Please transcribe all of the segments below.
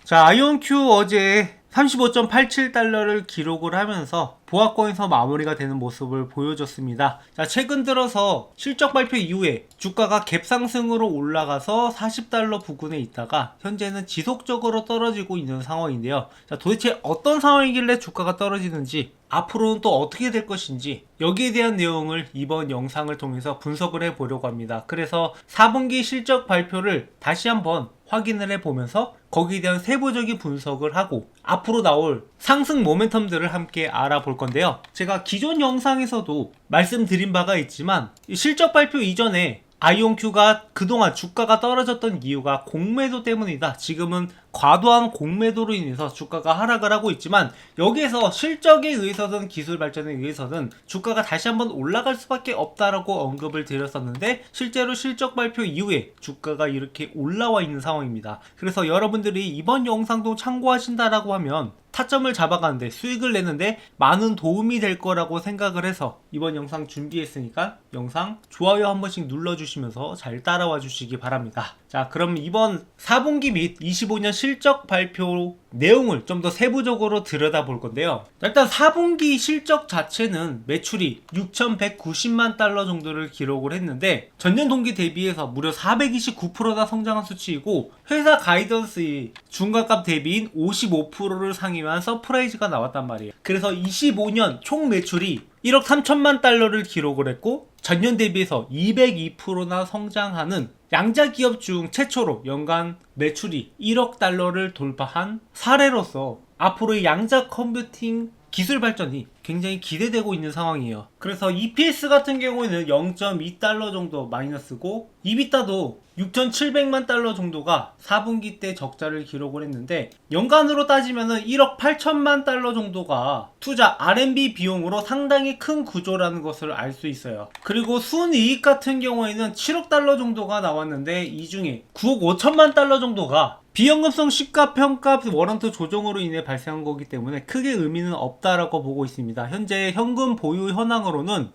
자, 아이온큐 어제 35.87달러를 기록을 하면서 보합권에서 마무리가 되는 모습을 보여줬습니다. 자, 최근 들어서 실적 발표 이후에 주가가 갭 상승으로 올라가서 40달러 부근에 있다가 현재는 지속적으로 떨어지고 있는 상황인데요. 자, 도대체 어떤 상황이길래 주가가 떨어지는지, 앞으로는 또 어떻게 될 것인지, 여기에 대한 내용을 이번 영상을 통해서 분석을 해보려고 합니다. 그래서 4분기 실적 발표를 다시 한번 확인을 해보면서 거기에 대한 세부적인 분석을 하고 앞으로 나올 상승 모멘텀들을 함께 알아볼 건데요. 제가 기존 영상에서도 말씀드린 바가 있지만 실적 발표 이전에 아이온큐가 그동안 주가가 떨어졌던 이유가 공매도 때문이다. 지금은 과도한 공매도로 인해서 주가가 하락을 하고 있지만 여기에서 실적에 의해서든 기술 발전에 의해서든 주가가 다시 한번 올라갈 수밖에 없다라고 언급을 드렸었는데 실제로 실적 발표 이후에 주가가 이렇게 올라와 있는 상황입니다. 그래서 여러분들이 이번 영상도 참고하신다라고 하면 타점을 잡아가는데 수익을 내는데 많은 도움이 될 거라고 생각을 해서 이번 영상 준비했으니까 영상 좋아요 한 번씩 눌러주시면서 잘 따라와 주시기 바랍니다. 자, 그럼 이번 4분기 및 25년 실적 발표 내용을 좀 더 세부적으로 들여다볼 건데요. 일단 4분기 실적 자체는 매출이 6,190만 달러 정도를 기록을 했는데 전년 동기 대비해서 무려 429%나 성장한 수치이고 회사 가이던스의 중간값 대비인 55%를 상회한 서프라이즈가 나왔단 말이에요. 그래서 25년 총 매출이 1억 3천만 달러를 기록을 했고 전년 대비해서 202%나 성장하는 양자 기업 중 최초로 연간 매출이 1억 달러를 돌파한 사례로서 앞으로의 양자 컴퓨팅 기술 발전이 굉장히 기대되고 있는 상황이에요. 그래서 EPS 같은 경우에는 0.2달러 정도 마이너스고 EBITDA도 6,700만 달러 정도가 4분기 때 적자를 기록을 했는데 연간으로 따지면은 1억 8천만 달러 정도가 투자 R&B 비용으로 상당히 큰 구조라는 것을 알 수 있어요. 그리고 순이익 같은 경우에는 7억 달러 정도가 나왔는데 이 중에 9억 5천만 달러 정도가 비연금성 시가평가 워런트 조정으로 인해 발생한 거기 때문에 크게 의미는 없다라고 보고 있습니다. 현재 현금 보유 현황으로는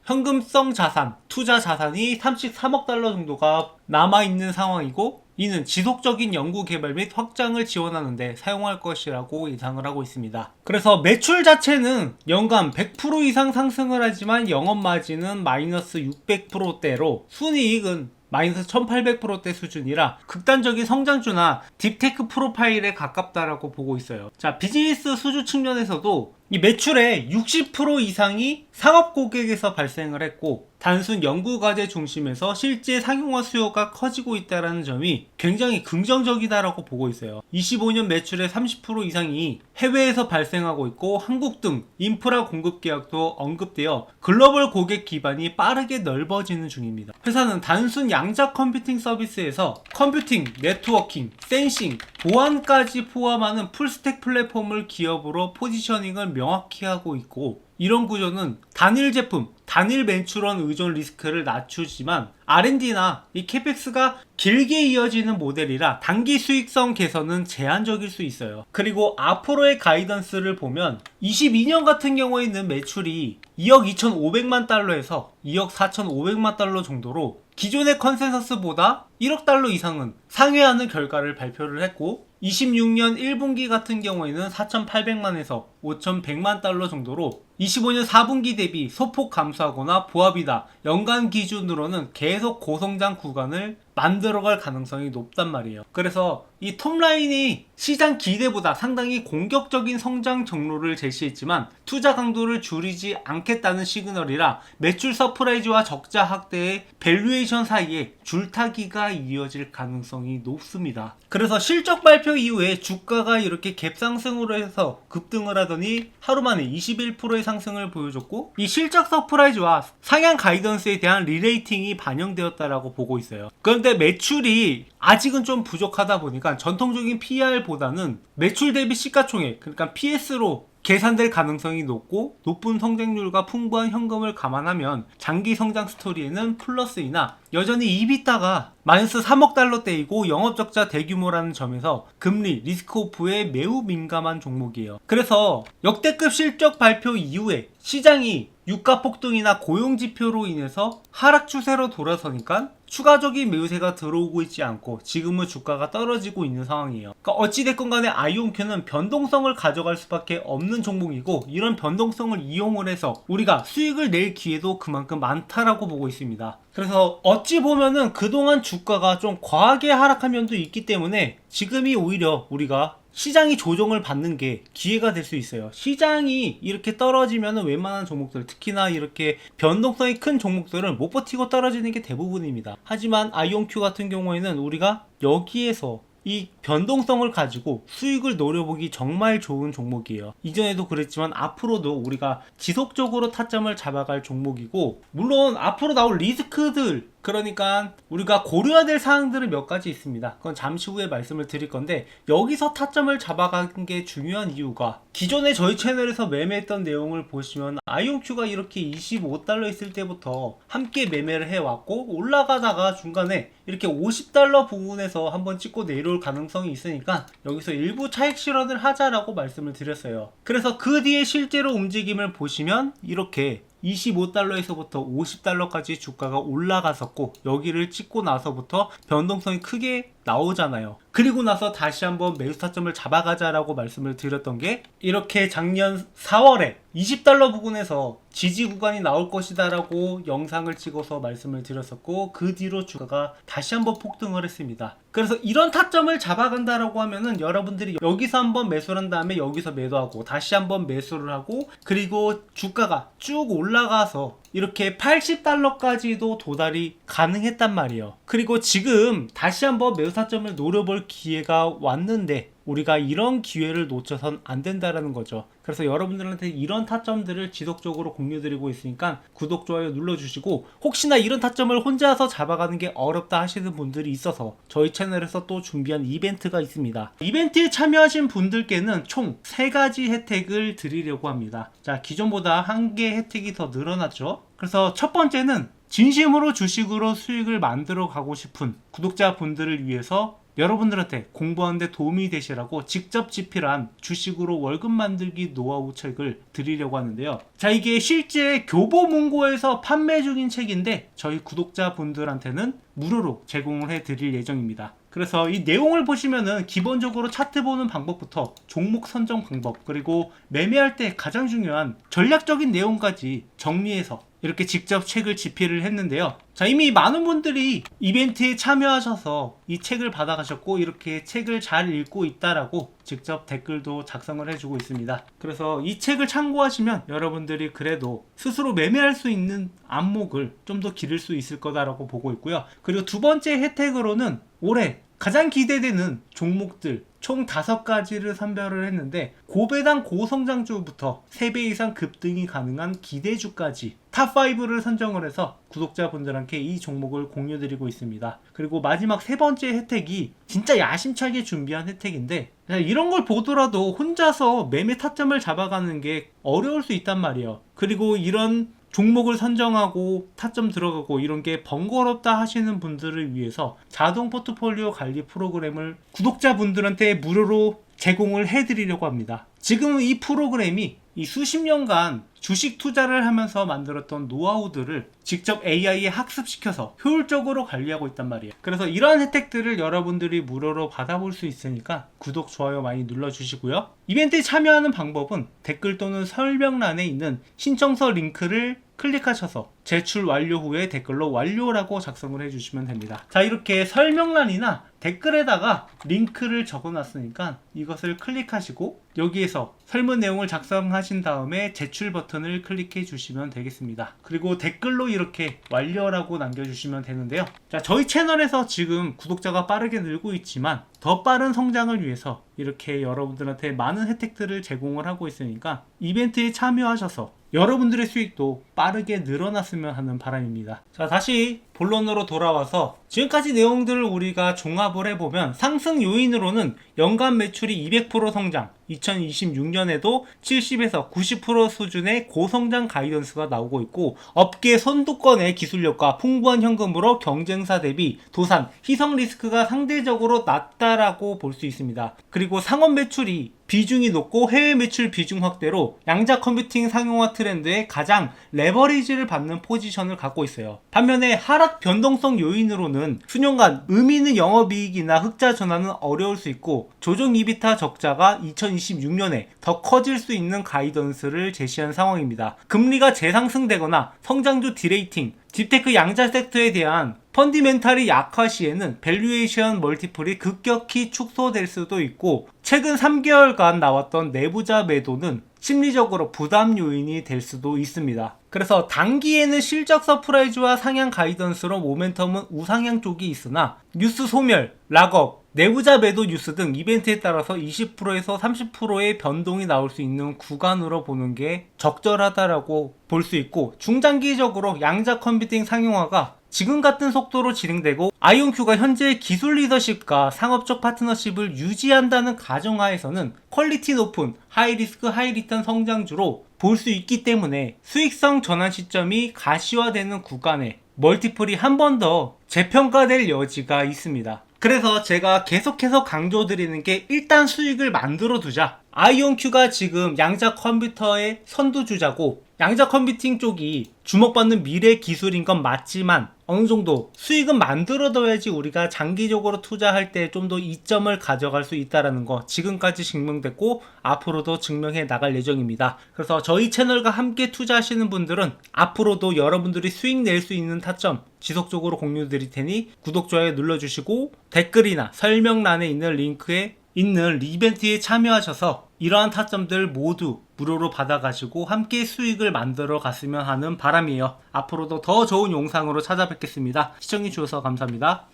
현금성 자산, 투자 자산이 33억 달러 정도가 남아있는 상황이고 이는 지속적인 연구 개발 및 확장을 지원하는데 사용할 것이라고 예상을 하고 있습니다. 그래서 매출 자체는 연간 100% 이상 상승을 하지만 영업마진은 마이너스 600%대로 순이익은 마이너스 1800%대 수준이라 극단적인 성장주나 딥테크 프로파일에 가깝다라고 보고 있어요. 자, 비즈니스 수주 측면에서도 이 매출의 60% 이상이 상업 고객에서 발생을 했고 단순 연구과제 중심에서 실제 상용화 수요가 커지고 있다는 점이 굉장히 긍정적이다라고 보고 있어요. 25년 매출의 30% 이상이 해외에서 발생하고 있고 한국 등 인프라 공급 계약도 언급되어 글로벌 고객 기반이 빠르게 넓어지는 중입니다. 회사는 단순 양자 컴퓨팅 서비스에서 컴퓨팅, 네트워킹, 센싱, 보안까지 포함하는 풀스택 플랫폼을 기업으로 포지셔닝을 명확히 하고 있고 이런 구조는 단일 제품, 단일 매출원 의존 리스크를 낮추지만 R&D나 이 캐펙스가 길게 이어지는 모델이라 단기 수익성 개선은 제한적일 수 있어요. 그리고 앞으로의 가이던스를 보면 22년 같은 경우에는 매출이 2억 2,500만 달러에서 2억 4,500만 달러 정도로 기존의 컨센서스보다 1억 달러 이상은 상회하는 결과를 발표를 했고 26년 1분기 같은 경우에는 4,800만에서 5,100만 달러 정도로 25년 4분기 대비 소폭 감소하거나 보합이다. 연간 기준으로는 계속 고성장 구간을 만들어갈 가능성이 높단 말이에요. 그래서 이 톱라인이 시장 기대보다 상당히 공격적인 성장 경로를 제시했지만 투자 강도를 줄이지 않겠다는 시그널이라 매출 서프라이즈와 적자 확대의 밸류에이션 사이에 줄타기가 이어질 가능성이 높습니다. 그래서 실적 발표 이후에 주가가 이렇게 갭 상승으로 해서 급등을 하더니 하루 만에 21%의 상승을 보여줬고 이 실적 서프라이즈와 상향 가이던스에 대한 리레이팅이 반영되었다라고 보고 있어요. 그런데 매출이 아직은 좀 부족하다 보니까 전통적인 PR보다는 매출 대비 시가총액, 그러니까 PS로 계산될 가능성이 높고 높은 성장률과 풍부한 현금을 감안하면 장기 성장 스토리에는 플러스이나 여전히 EBITDA가 마이너스 3억 달러대이고 영업적자 대규모라는 점에서 금리, 리스크오프에 매우 민감한 종목이에요. 그래서 역대급 실적 발표 이후에 시장이 유가 폭등이나 고용 지표로 인해서 하락 추세로 돌아서니까 추가적인 매수세가 들어오고 있지 않고 지금은 주가가 떨어지고 있는 상황이에요. 그러니까 어찌됐건 간에 아이온큐는 변동성을 가져갈 수밖에 없는 종목이고, 이런 변동성을 이용을 해서 우리가 수익을 낼 기회도 그만큼 많다라고 보고 있습니다. 그래서 어찌 보면은 그동안 주가가 좀 과하게 하락한 면도 있기 때문에 지금이 오히려 우리가 시장이 조정을 받는 게 기회가 될 수 있어요. 시장이 이렇게 떨어지면 웬만한 종목들, 특히나 이렇게 변동성이 큰 종목들은 못 버티고 떨어지는 게 대부분입니다. 하지만 아이온큐 같은 경우에는 우리가 여기에서 이 변동성을 가지고 수익을 노려보기 정말 좋은 종목이에요. 이전에도 그랬지만 앞으로도 우리가 지속적으로 타점을 잡아갈 종목이고, 물론 앞으로 나올 리스크들, 그러니까 우리가 고려해야 될 사항들은 몇 가지 있습니다. 그건 잠시 후에 말씀을 드릴 건데, 여기서 타점을 잡아가는 게 중요한 이유가, 기존에 저희 채널에서 매매했던 내용을 보시면 아이온큐가 이렇게 25달러 있을 때부터 함께 매매를 해왔고, 올라가다가 중간에 이렇게 50달러 부분에서 한번 찍고 내려올 가능성이 있으니까 여기서 일부 차익 실현을 하자라고 말씀을 드렸어요. 그래서 그 뒤에 실제로 움직임을 보시면 이렇게 25달러에서부터 50달러까지 주가가 올라갔었고, 여기를 찍고 나서부터 변동성이 크게 나오잖아요. 그리고 나서 다시 한번 매수 타점을 잡아가자라고 말씀을 드렸던 게, 이렇게 작년 4월에 20달러 부근에서 지지 구간이 나올 것이다 라고 영상을 찍어서 말씀을 드렸었고, 그 뒤로 주가가 다시 한번 폭등을 했습니다. 그래서 이런 타점을 잡아간다라고 하면은 여러분들이 여기서 한번 매수를 한 다음에 여기서 매도하고 다시 한번 매수를 하고, 그리고 주가가 쭉 올라가서 이렇게 80달러까지도 도달이 가능했단 말이에요. 그리고 지금 다시 한번 매수 타점을 노려볼 기회가 왔는데 우리가 이런 기회를 놓쳐선 안 된다라는 거죠. 그래서 여러분들한테 이런 타점들을 지속적으로 공유드리고 있으니까 구독, 좋아요 눌러주시고, 혹시나 이런 타점을 혼자서 잡아가는 게 어렵다 하시는 분들이 있어서 저희 채널에서 또 준비한 이벤트가 있습니다. 이벤트에 참여하신 분들께는 총 3가지 혜택을 드리려고 합니다. 자, 기존보다 1개 혜택이 더 늘어났죠. 그래서 첫 번째는 진심으로 주식으로 수익을 만들어 가고 싶은 구독자분들을 위해서 여러분들한테 공부하는데 도움이 되시라고 직접 집필한 주식으로 월급 만들기 노하우 책을 드리려고 하는데요. 자, 이게 실제 교보문고에서 판매 중인 책인데 저희 구독자분들한테는 무료로 제공을 해드릴 예정입니다. 그래서 이 내용을 보시면은 기본적으로 차트 보는 방법부터 종목 선정 방법, 그리고 매매할 때 가장 중요한 전략적인 내용까지 정리해서 이렇게 직접 책을 집필을 했는데요. 자, 이미 많은 분들이 이벤트에 참여하셔서 이 책을 받아가셨고, 이렇게 책을 잘 읽고 있다라고 직접 댓글도 작성을 해주고 있습니다. 그래서 이 책을 참고하시면 여러분들이 그래도 스스로 매매할 수 있는 안목을 좀 더 기를 수 있을 거다라고 보고 있고요. 그리고 두 번째 혜택으로는 올해 가장 기대되는 종목들 총 5가지를 선별을 했는데, 고배당 고성장주부터 3배 이상 급등이 가능한 기대주까지 탑5를 선정을 해서 구독자분들한테 이 종목을 공유드리고 있습니다. 그리고 마지막 3번째 혜택이 진짜 야심차게 준비한 혜택인데, 이런 걸 보더라도 혼자서 매매 타점을 잡아가는 게 어려울 수 있단 말이에요. 그리고 이런 종목을 선정하고 타점 들어가고 이런 게 번거롭다 하시는 분들을 위해서 자동 포트폴리오 관리 프로그램을 구독자분들한테 무료로 제공을 해드리려고 합니다. 지금 이 프로그램이 이 수십 년간 주식 투자를 하면서 만들었던 노하우들을 직접 AI에 학습시켜서 효율적으로 관리하고 있단 말이에요. 그래서 이러한 혜택들을 여러분들이 무료로 받아볼 수 있으니까 구독, 좋아요 많이 눌러주시고요. 이벤트에 참여하는 방법은 댓글 또는 설명란에 있는 신청서 링크를 클릭하셔서 제출 완료 후에 댓글로 완료라고 작성을 해주시면 됩니다. 자, 이렇게 설명란이나 댓글에다가 링크를 적어놨으니까 이것을 클릭하시고 여기에서 설문 내용을 작성하신 다음에 제출 버튼을 클릭해 주시면 되겠습니다. 그리고 댓글로 이렇게 완료라고 남겨주시면 되는데요. 자, 저희 채널에서 지금 구독자가 빠르게 늘고 있지만 더 빠른 성장을 위해서 이렇게 여러분들한테 많은 혜택들을 제공을 하고 있으니까 이벤트에 참여하셔서 여러분들의 수익도 빠르게 늘어났으면 하는 바람입니다. 자, 다시 본론으로 돌아와서 지금까지 내용들을 우리가 종합을 해보면 상승 요인으로는 연간 매출이 200% 성장, 2026년에도 70에서 90% 수준의 고성장 가이던스가 나오고 있고, 업계 선두권의 기술력과 풍부한 현금으로 경쟁사 대비 도산, 희석 리스크가 상대적으로 낮다라고 볼 수 있습니다. 그리고 상업 매출이 비중이 높고 해외 매출 비중 확대로 양자 컴퓨팅 상용화 트렌드에 가장 레버리지를 받는 포지션을 갖고 있어요. 반면에 하락 변동성 요인으로는 수년간 의미 있는 영업이익이나 흑자 전환은 어려울 수 있고, 조정 이비타 적자가 2026년에 더 커질 수 있는 가이던스를 제시한 상황입니다. 금리가 재상승되거나 성장주 디레이팅, 딥테크 양자 섹터에 대한 펀디멘탈이 약화 시에는 밸류에이션 멀티플이 급격히 축소될 수도 있고, 최근 3개월간 나왔던 내부자 매도는 심리적으로 부담 요인이 될 수도 있습니다. 그래서 단기에는 실적 서프라이즈와 상향 가이던스로 모멘텀은 우상향 쪽이 있으나, 뉴스 소멸, 락업, 내부자 매도 뉴스 등 이벤트에 따라서 20%에서 30%의 변동이 나올 수 있는 구간으로 보는 게 적절하다라고 볼 수 있고, 중장기적으로 양자 컴퓨팅 상용화가 지금 같은 속도로 진행되고 아이온큐가 현재 기술 리더십과 상업적 파트너십을 유지한다는 가정하에서는 퀄리티 높은 하이리스크 하이리턴 성장주로 볼 수 있기 때문에 수익성 전환 시점이 가시화되는 구간에 멀티플이 한 번 더 재평가될 여지가 있습니다. 그래서 제가 계속해서 강조드리는 게, 일단 수익을 만들어 두자. 아이온큐가 지금 양자 컴퓨터의 선두주자고, 양자 컴퓨팅 쪽이 주목받는 미래 기술인 건 맞지만 어느 정도 수익은 만들어둬야지 우리가 장기적으로 투자할 때 좀 더 이점을 가져갈 수 있다는 거 지금까지 증명됐고 앞으로도 증명해 나갈 예정입니다. 그래서 저희 채널과 함께 투자하시는 분들은 앞으로도 여러분들이 수익 낼 수 있는 타점 지속적으로 공유 드릴 테니 구독, 좋아요 눌러주시고 댓글이나 설명란에 있는 링크에 있는 이벤트에 참여하셔서 이러한 타점들 모두 무료로 받아가시고 함께 수익을 만들어 갔으면 하는 바람이에요. 앞으로도 더 좋은 영상으로 찾아뵙겠습니다. 시청해주셔서 감사합니다.